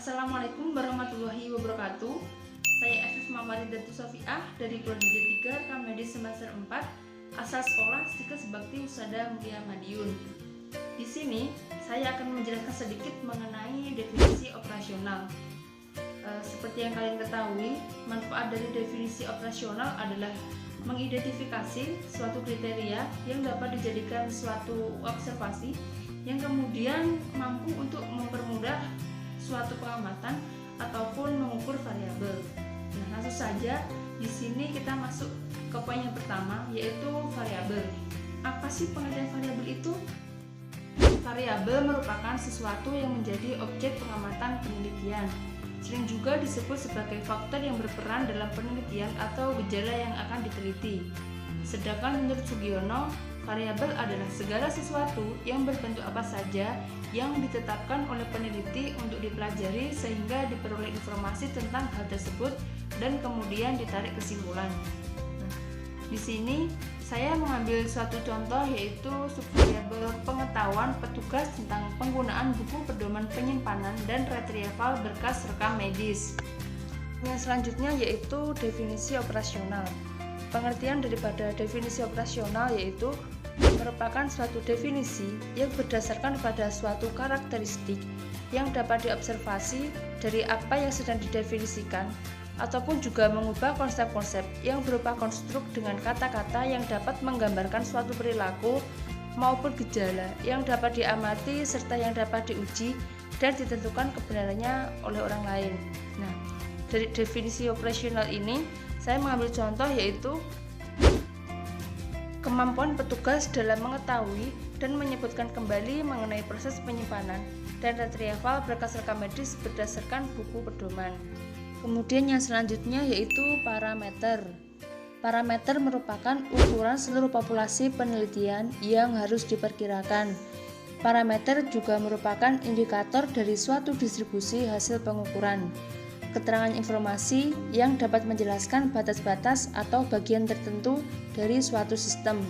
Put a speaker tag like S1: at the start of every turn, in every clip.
S1: Assalamualaikum warahmatullahi wabarakatuh. Saya Efif Mamarindatu Sofiah dari Prodi D3 Rekam Medis semester 4, asal sekolah Stikes Bakti Husada Mulia Madiun. Di sini saya akan menjelaskan sedikit mengenai definisi operasional. Seperti yang kalian ketahui, manfaat dari definisi operasional adalah mengidentifikasi suatu kriteria yang dapat dijadikan suatu observasi yang kemudian mampu untuk mempermudah suatu pengamatan ataupun mengukur variabel. Nah, langsung saja di sini kita masuk ke poin yang pertama, yaitu variabel. Apa sih pengertian variabel itu? Variabel merupakan sesuatu yang menjadi objek pengamatan penelitian. Sering juga disebut sebagai faktor yang berperan dalam penelitian atau gejala yang akan diteliti. Sedangkan menurut Sugiono, variabel adalah segala sesuatu yang berbentuk apa saja yang ditetapkan oleh peneliti untuk dipelajari sehingga diperoleh informasi tentang hal tersebut dan kemudian ditarik kesimpulan. Nah, di sini saya mengambil suatu contoh, yaitu subvariabel pengetahuan petugas tentang penggunaan buku pedoman penyimpanan dan retrieval berkas rekam medis. Yang selanjutnya yaitu definisi operasional. Pengertian daripada definisi operasional yaitu merupakan suatu definisi yang berdasarkan pada suatu karakteristik yang dapat diobservasi dari apa yang sedang didefinisikan, ataupun juga mengubah konsep-konsep yang berupa konstruk dengan kata-kata yang dapat menggambarkan suatu perilaku maupun gejala yang dapat diamati serta yang dapat diuji dan ditentukan kebenarannya oleh orang lain. Nah, dari definisi operasional ini saya mengambil contoh yaitu kemampuan petugas dalam mengetahui dan menyebutkan kembali mengenai proses penyimpanan dan retrieval berkas rekam medis berdasarkan buku pedoman. Kemudian yang selanjutnya yaitu parameter. Parameter merupakan ukuran seluruh populasi penelitian yang harus diperkirakan. Parameter juga merupakan indikator dari suatu distribusi hasil pengukuran. Keterangan informasi yang dapat menjelaskan batas-batas atau bagian tertentu dari suatu sistem.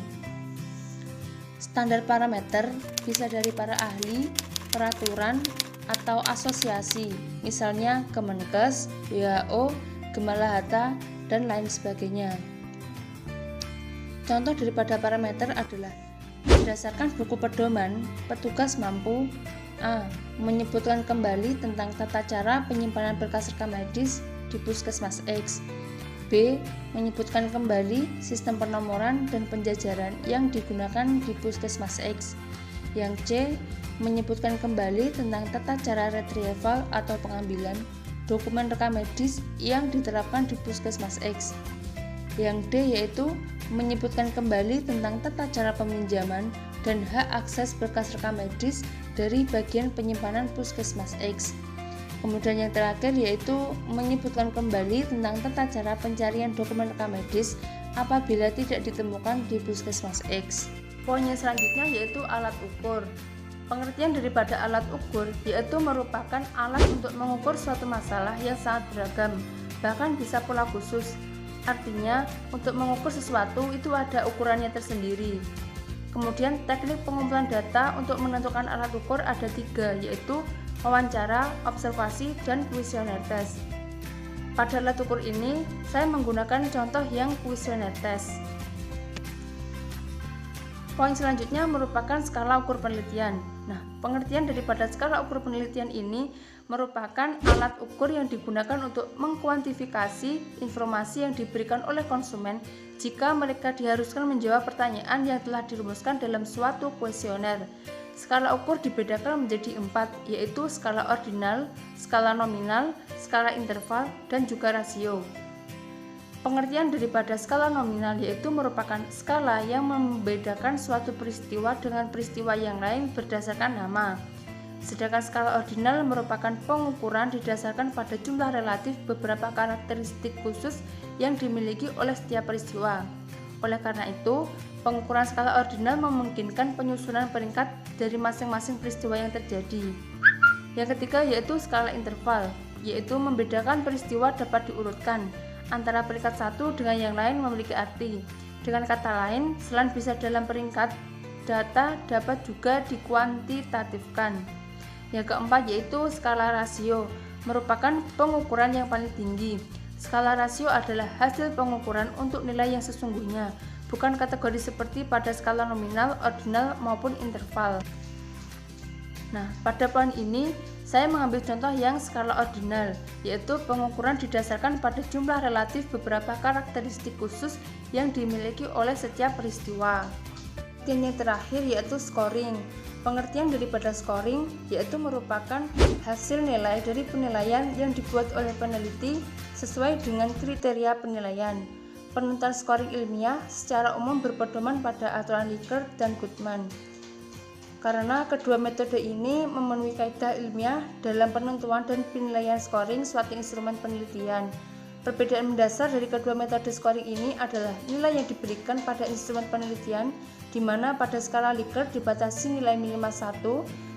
S1: Standar parameter bisa dari para ahli, peraturan, atau asosiasi, misalnya Kemenkes, WHO, Gemala Hatta, dan lain sebagainya. Contoh daripada parameter adalah berdasarkan buku pedoman, petugas mampu A. Menyebutkan kembali tentang tata cara penyimpanan berkas rekam medis di Puskesmas X. B. Menyebutkan kembali sistem penomoran dan penjajaran yang digunakan di Puskesmas X. Yang C. Menyebutkan kembali tentang tata cara retrieval atau pengambilan dokumen rekam medis yang diterapkan di Puskesmas X. Yang D yaitu menyebutkan kembali tentang tata cara peminjaman dan hak akses berkas rekam medis dari bagian penyimpanan Puskesmas X. Kemudian yang terakhir yaitu menyebutkan kembali tentang tata cara pencarian dokumen rekam medis apabila tidak ditemukan di Puskesmas X. Poin yang selanjutnya yaitu alat ukur. Pengertian daripada alat ukur yaitu merupakan alat untuk mengukur suatu masalah yang sangat beragam, bahkan bisa pula khusus. Artinya, untuk mengukur sesuatu itu ada ukurannya tersendiri. Kemudian teknik pengumpulan data untuk menentukan alat ukur ada 3, yaitu wawancara, observasi, dan kuesioner test. Pada alat ukur ini, saya menggunakan contoh yang kuesioner test. Poin selanjutnya merupakan skala ukur penelitian. Nah, pengertian daripada skala ukur penelitian ini merupakan alat ukur yang digunakan untuk mengkuantifikasi informasi yang diberikan oleh konsumen jika mereka diharuskan menjawab pertanyaan yang telah dirumuskan dalam suatu kuesioner. Skala ukur dibedakan menjadi 4, yaitu skala ordinal, skala nominal, skala interval, dan juga rasio. Pengertian daripada skala nominal yaitu merupakan skala yang membedakan suatu peristiwa dengan peristiwa yang lain berdasarkan nama. Sedangkan skala ordinal merupakan pengukuran didasarkan pada jumlah relatif beberapa karakteristik khusus yang dimiliki oleh setiap peristiwa. Oleh karena itu, pengukuran skala ordinal memungkinkan penyusunan peringkat dari masing-masing peristiwa yang terjadi. Yang ketiga yaitu skala interval, yaitu membedakan peristiwa dapat diurutkan antara peringkat satu dengan yang lain memiliki arti. Dengan kata lain, selain bisa dalam peringkat, data dapat juga dikuantitatifkan. Yang keempat yaitu skala rasio, merupakan pengukuran yang paling tinggi. Skala rasio adalah hasil pengukuran untuk nilai yang sesungguhnya, bukan kategori seperti pada skala nominal, ordinal, maupun interval. Nah, pada poin ini saya mengambil contoh yang skala ordinal, yaitu pengukuran didasarkan pada jumlah relatif beberapa karakteristik khusus yang dimiliki oleh setiap peristiwa. Yang terakhir yaitu scoring. Pengertian daripada scoring yaitu merupakan hasil nilai dari penilaian yang dibuat oleh peneliti sesuai dengan kriteria penilaian. Penentuan scoring ilmiah secara umum berpedoman pada aturan Likert dan Guttman. Karena kedua metode ini memenuhi kaidah ilmiah dalam penentuan dan penilaian scoring suatu instrumen penelitian. Perbedaan mendasar dari kedua metode scoring ini adalah nilai yang diberikan pada instrumen penelitian, di mana pada skala Likert dibatasi nilai minimal 1,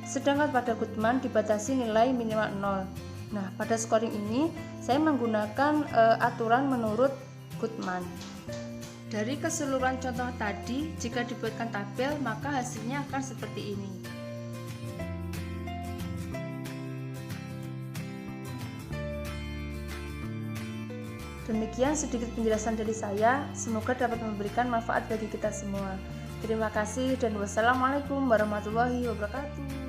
S1: sedangkan pada Guttman dibatasi nilai minimal 0. Nah, pada scoring ini saya menggunakan aturan menurut Guttman. Dari keseluruhan contoh tadi, jika dibuatkan tabel, maka hasilnya akan seperti ini. Demikian sedikit penjelasan dari saya, semoga dapat memberikan manfaat bagi kita semua. Terima kasih dan wassalamualaikum warahmatullahi wabarakatuh.